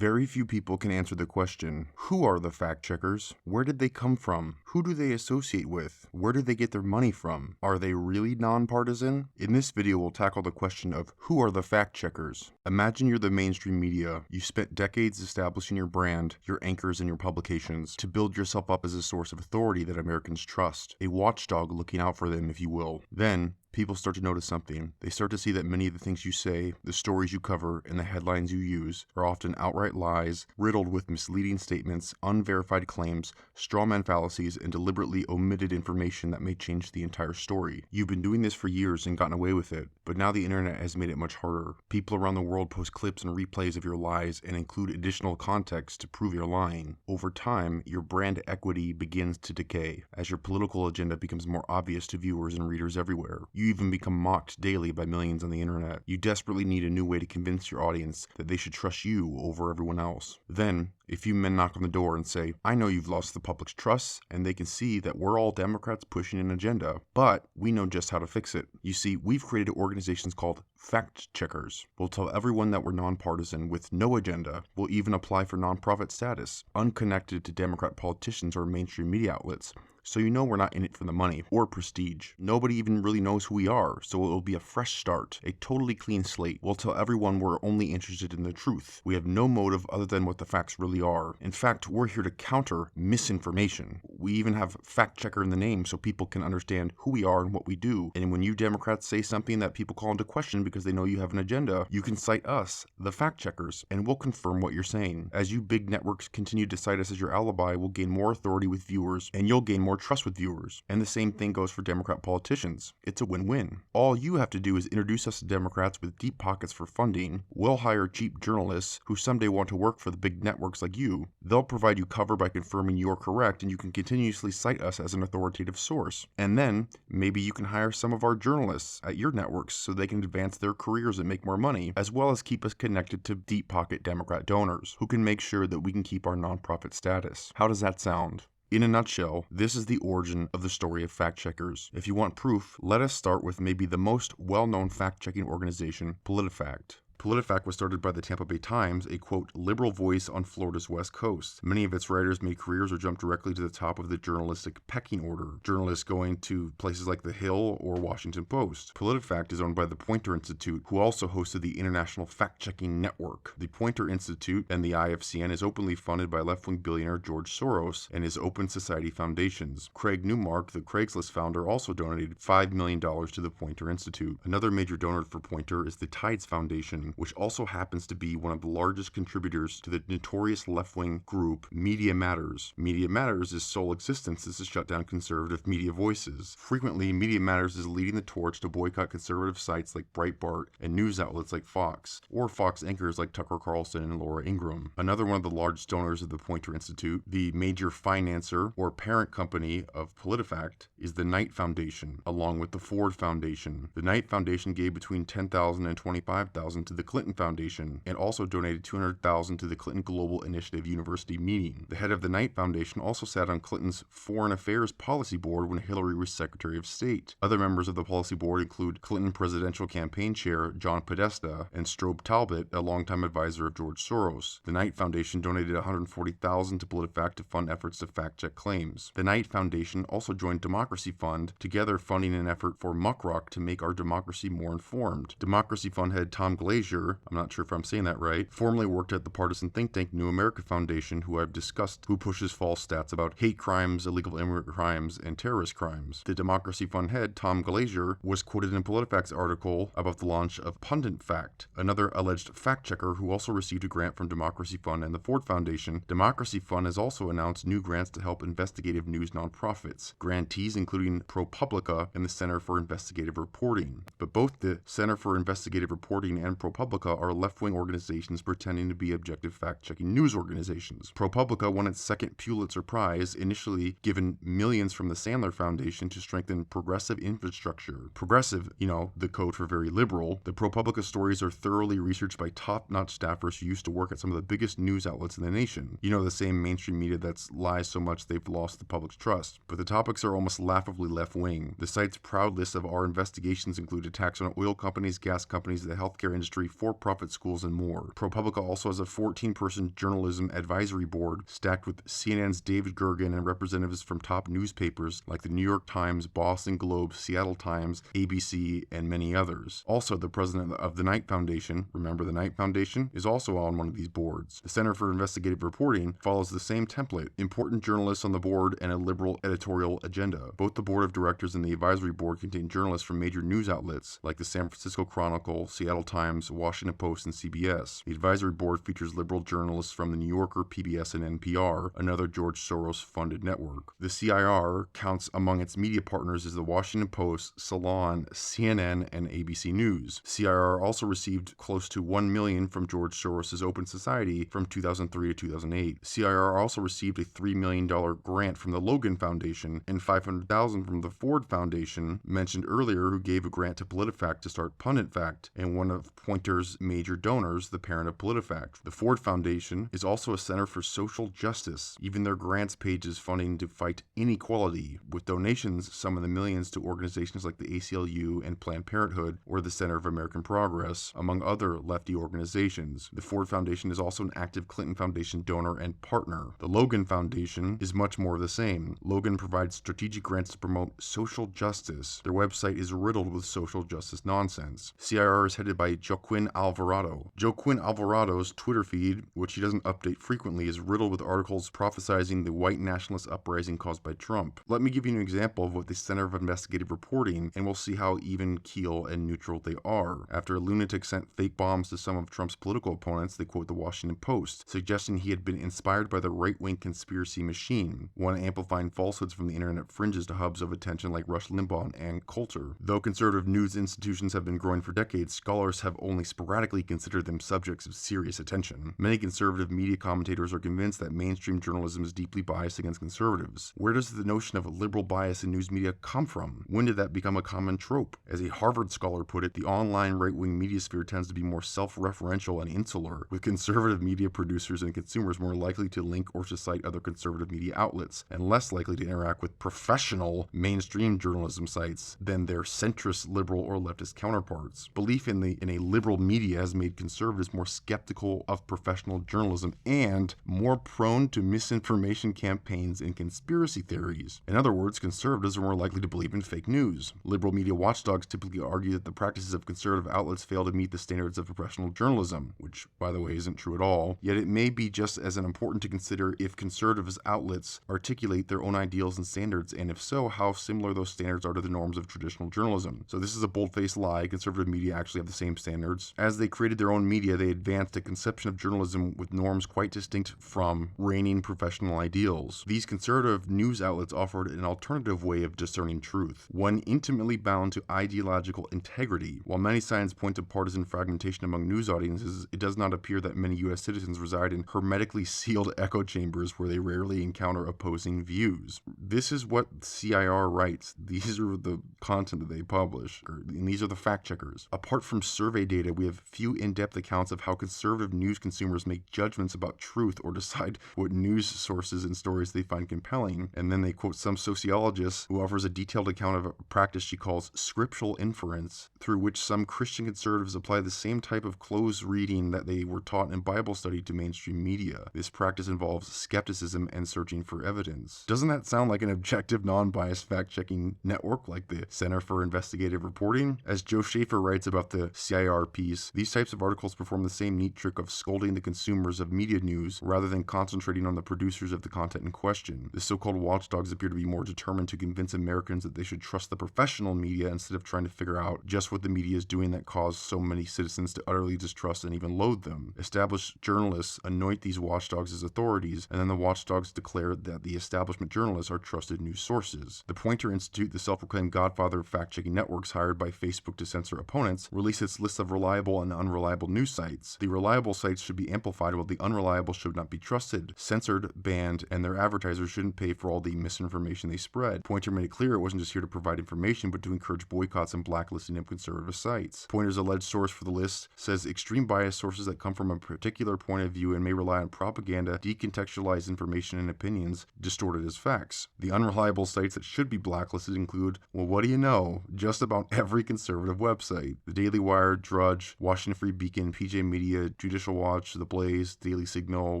Very few people can answer the question, who are the fact checkers? Where did they come from? Who do they associate with? Where do they get their money from? Are they really nonpartisan? In this video, we'll tackle the question of who are the fact checkers? Imagine you're the mainstream media. You spent decades establishing your brand, your anchors, and your publications to build yourself up as a source of authority that Americans trust, a watchdog looking out for them, if you will. Then, people start to notice something. They start to see that many of the things you say, the stories you cover, and the headlines you use are often outright lies, riddled with misleading statements, unverified claims, strawman fallacies, and deliberately omitted information that may change the entire story. You've been doing this for years and gotten away with it, but now the internet has made it much harder. People around the world post clips and replays of your lies and include additional context to prove you're lying. Over time, your brand equity begins to decay as your political agenda becomes more obvious to viewers and readers everywhere. You even become mocked daily by millions on the internet. You desperately need a new way to convince your audience that they should trust you over everyone else. Then, a few men knock on the door and say, I know you've lost the public's trust, and they can see that we're all Democrats pushing an agenda, but we know just how to fix it. You see, we've created organizations called fact checkers. We'll tell everyone that we're nonpartisan with no agenda. We'll even apply for nonprofit status, unconnected to Democrat politicians or mainstream media outlets. So you know we're not in it for the money or prestige. Nobody even really knows who we are, so it'll be a fresh start, a totally clean slate. We'll tell everyone we're only interested in the truth. We have no motive other than what the facts really are. In fact, we're here to counter misinformation. We even have fact checker in the name so people can understand who we are and what we do. And when you Democrats say something that people call into question because they know you have an agenda, you can cite us, the fact checkers, and we'll confirm what you're saying. As you big networks continue to cite us as your alibi, we'll gain more authority with viewers, and you'll gain more trust with viewers. And the same thing goes for Democrat politicians. It's a win-win. All you have to do is introduce us to Democrats with deep pockets for funding. We'll hire cheap journalists who someday want to work for the big networks like you. They'll provide you cover by confirming you're correct, and you can continuously cite us as an authoritative source. And then, maybe you can hire some of our journalists at your networks so they can advance their careers and make more money, as well as keep us connected to deep pocket Democrat donors who can make sure that we can keep our nonprofit status. How does that sound? In a nutshell, this is the origin of the story of fact checkers. If you want proof, let us start with maybe the most well-known fact-checking organization, PolitiFact. PolitiFact was started by the Tampa Bay Times, a quote, liberal voice on Florida's West Coast. Many of its writers made careers or jumped directly to the top of the journalistic pecking order, journalists going to places like The Hill or Washington Post. PolitiFact is owned by the Poynter Institute, who also hosted the International Fact-Checking Network. The Poynter Institute and the IFCN is openly funded by left-wing billionaire George Soros and his Open Society Foundations. Craig Newmark, the Craigslist founder, also donated $5 million to the Poynter Institute. Another major donor for Poynter is the Tides Foundation, which also happens to be one of the largest contributors to the notorious left-wing group Media Matters. Media Matters' sole existence is to shut down conservative media voices. Frequently, Media Matters is leading the torch to boycott conservative sites like Breitbart and news outlets like Fox, or Fox anchors like Tucker Carlson and Laura Ingraham. Another one of the largest donors of the Poynter Institute, the major financer or parent company of PolitiFact, is the Knight Foundation, along with the Ford Foundation. The Knight Foundation gave between $10,000 and $25,000 to the Clinton Foundation, and also donated $200,000 to the Clinton Global Initiative University meeting. The head of the Knight Foundation also sat on Clinton's Foreign Affairs Policy Board when Hillary was Secretary of State. Other members of the policy board include Clinton Presidential Campaign Chair John Podesta and Strobe Talbot, a longtime advisor of George Soros. The Knight Foundation donated $140,000 to PolitiFact to fund efforts to fact-check claims. The Knight Foundation also joined Democracy Fund, together funding an effort for Muckrock to make our democracy more informed. Democracy Fund head Tom Glazier, I'm not sure if I'm saying that right, formerly worked at the partisan think tank New America Foundation, who I've discussed, who pushes false stats about hate crimes, illegal immigrant crimes, and terrorist crimes. The Democracy Fund head, Tom Glazier, was quoted in PolitiFact's article about the launch of Pundit Fact, another alleged fact-checker who also received a grant from Democracy Fund and the Ford Foundation. Democracy Fund has also announced new grants to help investigative news nonprofits, grantees including ProPublica and the Center for Investigative Reporting. But both the Center for Investigative Reporting and ProPublica are left-wing organizations pretending to be objective fact-checking news organizations. ProPublica won its second Pulitzer Prize, initially given millions from the Sandler Foundation to strengthen progressive infrastructure. Progressive, the code for very liberal. The ProPublica stories are thoroughly researched by top-notch staffers who used to work at some of the biggest news outlets in the nation. The same mainstream media that's lies so much they've lost the public's trust. But the topics are almost laughably left-wing. The site's proud list of our investigations include attacks on oil companies, gas companies, the healthcare industry, for-profit schools, and more. ProPublica also has a 14-person journalism advisory board stacked with CNN's David Gergen and representatives from top newspapers like the New York Times, Boston Globe, Seattle Times, ABC, and many others. Also, the president of the Knight Foundation, remember the Knight Foundation, is also on one of these boards. The Center for Investigative Reporting follows the same template: important journalists on the board and a liberal editorial agenda. Both the board of directors and the advisory board contain journalists from major news outlets like the San Francisco Chronicle, Seattle Times, Washington Post, and CBS. The advisory board features liberal journalists from the New Yorker, PBS, and NPR, another George Soros-funded network. The CIR counts among its media partners is the Washington Post, Salon, CNN, and ABC News. CIR also received close to $1 million from George Soros' Open Society from 2003 to 2008. CIR also received a $3 million grant from the Logan Foundation and $500,000 from the Ford Foundation, mentioned earlier, who gave a grant to PolitiFact to start PunditFact, and one of Poynter's major donors, the parent of PolitiFact. The Ford Foundation is also a center for social justice. Even their grants page is funding to fight inequality, with donations some in the millions to organizations like the ACLU and Planned Parenthood or the Center of American Progress, among other lefty organizations. The Ford Foundation is also an active Clinton Foundation donor and partner. The Logan Foundation is much more of the same. Logan provides strategic grants to promote social justice. Their website is riddled with social justice nonsense. CIR is headed by Joaquin Alvarado. Joaquin Alvarado's Twitter feed, which he doesn't update frequently, is riddled with articles prophesizing the white nationalist uprising caused by Trump. Let me give you an example of what the Center of Investigative Reporting, and we'll see how even keel and neutral they are. After a lunatic sent fake bombs to some of Trump's political opponents, they quote the Washington Post, suggesting he had been inspired by the right-wing conspiracy machine, one amplifying falsehoods from the internet fringes to hubs of attention like Rush Limbaugh and Ann Coulter. Though conservative news institutions have been growing for decades, scholars have only sporadically considered them subjects of serious attention. Many conservative media commentators are convinced that mainstream journalism is deeply biased against conservatives. Where does the notion of liberal bias in news media come from? When did that become a common trope? As a Harvard scholar put it, the online right-wing media sphere tends to be more self-referential and insular, with conservative media producers and consumers more likely to link or to cite other conservative media outlets, and less likely to interact with professional mainstream journalism sites than their centrist liberal or leftist counterparts. Belief in a liberal media has made conservatives more skeptical of professional journalism and more prone to misinformation campaigns and conspiracy theories. In other words, conservatives are more likely to believe in fake news. Liberal media watchdogs typically argue that the practices of conservative outlets fail to meet the standards of professional journalism, which, by the way, isn't true at all. Yet it may be just as important to consider if conservative outlets articulate their own ideals and standards, and if so, how similar those standards are to the norms of traditional journalism. So this is a bold-faced lie. Conservative media actually have the same standards. As they created their own media, they advanced a conception of journalism with norms quite distinct from reigning professional ideals. These conservative news outlets offered an alternative way of discerning truth, one intimately bound to ideological integrity. While many signs point to partisan fragmentation among news audiences, it does not appear that many U.S. citizens reside in hermetically sealed echo chambers where they rarely encounter opposing views. This is what CIR writes. These are the content that they publish, and these are the fact checkers. Apart from survey data, we have few in-depth accounts of how conservative news consumers make judgments about truth or decide what news sources and stories they find compelling. And then they quote some sociologist who offers a detailed account of a practice she calls scriptural inference, through which some Christian conservatives apply the same type of close reading that they were taught in Bible study to mainstream media. This practice involves skepticism and searching for evidence. Doesn't that sound like an objective, non-biased fact-checking network like the Center for Investigative Reporting? As Joe Schaefer writes about the CIR piece, these types of articles perform the same neat trick of scolding the consumers of media news rather than concentrating on the producers of the content in question. The so-called watchdogs appear to be more determined to convince Americans that they should trust the professional media instead of trying to figure out just what the media is doing that caused so many citizens to utterly distrust and even loathe them. Established journalists anoint these watchdogs as authorities, and then the watchdogs declare that the establishment journalists are trusted news sources. The Poynter Institute, the self-proclaimed godfather of fact-checking networks hired by Facebook to censor opponents, released its list of reliable and unreliable news sites. The reliable sites should be amplified while the unreliable should not be trusted, censored, banned, and their advertisers shouldn't pay for all the misinformation they spread. Poynter made it clear it wasn't just here to provide information, but to encourage boycotts and blacklisting of conservative sites. Poynter's alleged source for the list says extreme bias sources that come from a particular point of view and may rely on propaganda, decontextualized information and opinions distorted as facts. The unreliable sites that should be blacklisted include, well, what do you know, just about every conservative website. The Daily Wire, Drudge, Judge, Washington Free Beacon, PJ Media, Judicial Watch, The Blaze, Daily Signal,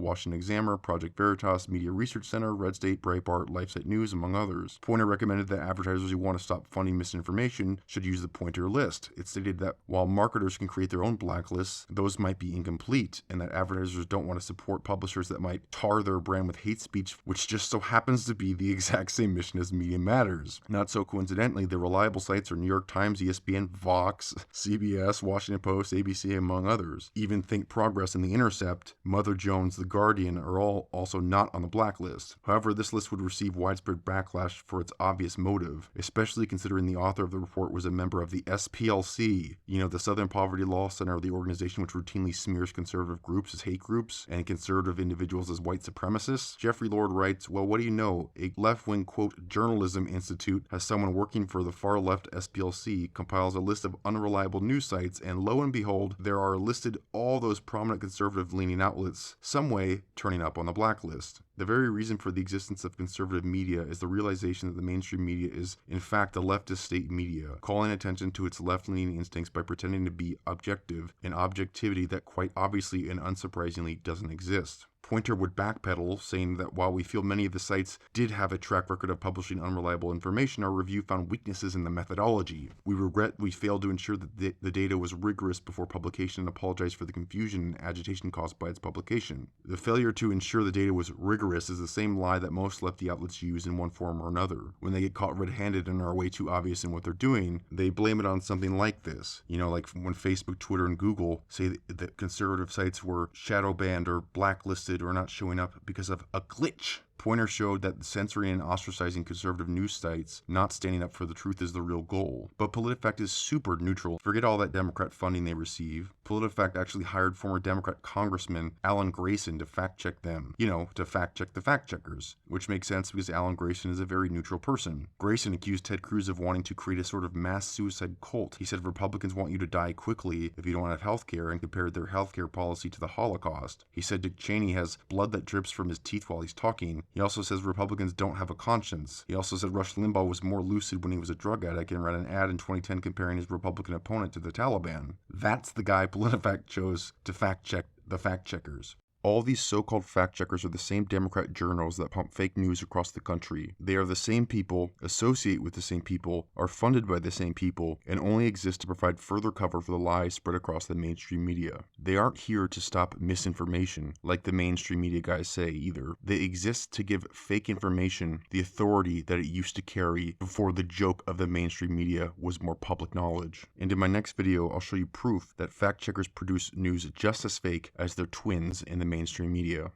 Washington Examiner, Project Veritas, Media Research Center, Red State, Breitbart, LifeSite News, among others. Poynter recommended that advertisers who want to stop funding misinformation should use the Poynter list. It stated that while marketers can create their own blacklists, those might be incomplete, and that advertisers don't want to support publishers that might tar their brand with hate speech, which just so happens to be the exact same mission as Media Matters. Not so coincidentally, the reliable sites are New York Times, ESPN, Vox, CBS, Washington Post, ABC, among others. Even Think Progress and The Intercept, Mother Jones, The Guardian are all also not on the blacklist. However, this list would receive widespread backlash for its obvious motive, especially considering the author of the report was a member of the SPLC, the Southern Poverty Law Center, the organization which routinely smears conservative groups as hate groups and conservative individuals as white supremacists. Jeffrey Lord writes, well, what do you know? A left-wing, quote, journalism institute has someone working for the far-left SPLC compiles a list of unreliable news sites, and lo and behold, there are listed all those prominent conservative-leaning outlets, some way turning up on the blacklist. The very reason for the existence of conservative media is the realization that the mainstream media is, in fact, a leftist state media, calling attention to its left-leaning instincts by pretending to be objective, an objectivity that quite obviously and unsurprisingly doesn't exist. Poynter would backpedal, saying that while we feel many of the sites did have a track record of publishing unreliable information, our review found weaknesses in the methodology. We regret we failed to ensure that the data was rigorous before publication and apologize for the confusion and agitation caused by its publication. The failure to ensure the data was rigorous is the same lie that most lefty outlets use in one form or another. When they get caught red-handed and are way too obvious in what they're doing, they blame it on something like this. Like when Facebook, Twitter, and Google say that conservative sites were shadow banned or blacklisted or not showing up because of a glitch. Poynter showed that censoring and ostracizing conservative news sites, not standing up for the truth, is the real goal. But PolitiFact is super neutral. Forget all that Democrat funding they receive. PolitiFact actually hired former Democrat Congressman Alan Grayson to fact-check them. To fact-check the fact-checkers. Which makes sense because Alan Grayson is a very neutral person. Grayson accused Ted Cruz of wanting to create a sort of mass suicide cult. He said Republicans want you to die quickly if you don't have health care, and compared their health care policy to the Holocaust. He said Dick Cheney has blood that drips from his teeth while he's talking. He also says Republicans don't have a conscience. He also said Rush Limbaugh was more lucid when he was a drug addict and ran an ad in 2010 comparing his Republican opponent to the Taliban. That's the guy PolitiFact chose to fact-check the fact-checkers. All these so-called fact-checkers are the same Democrat journals that pump fake news across the country. They are the same people, associate with the same people, are funded by the same people, and only exist to provide further cover for the lies spread across the mainstream media. They aren't here to stop misinformation, like the mainstream media guys say either. They exist to give fake information the authority that it used to carry before the joke of the mainstream media was more public knowledge. And in my next video, I'll show you proof that fact-checkers produce news just as fake as their twins in the mainstream media.